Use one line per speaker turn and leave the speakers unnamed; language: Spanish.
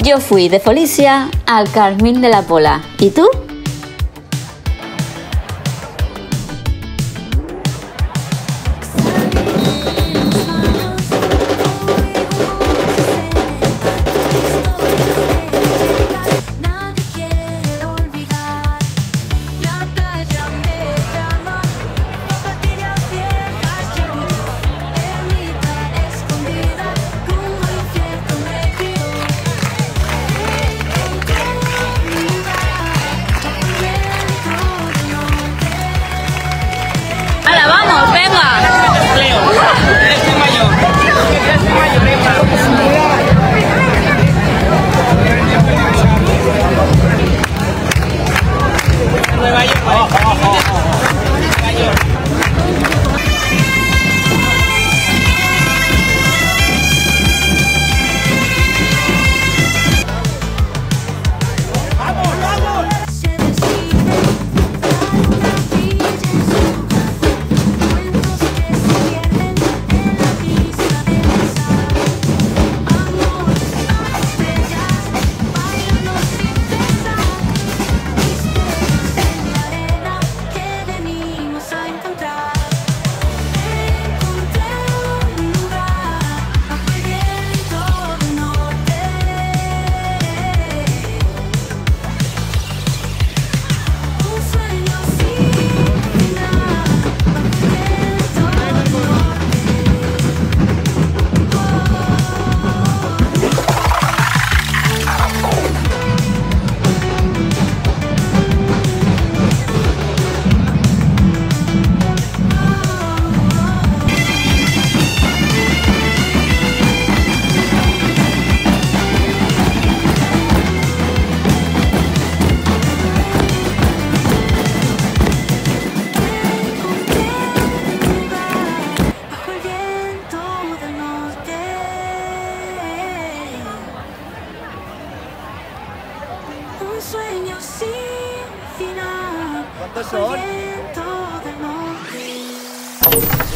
Yo fui de Felicia al Carmín de la Pola. ¿Y tú? ¡Hala, vamos, venga!
Leo, eres mayor. Nueva York. Nueva York.
Un sueño sin final.
¿Cuántos son?
Bajo el viento del norte.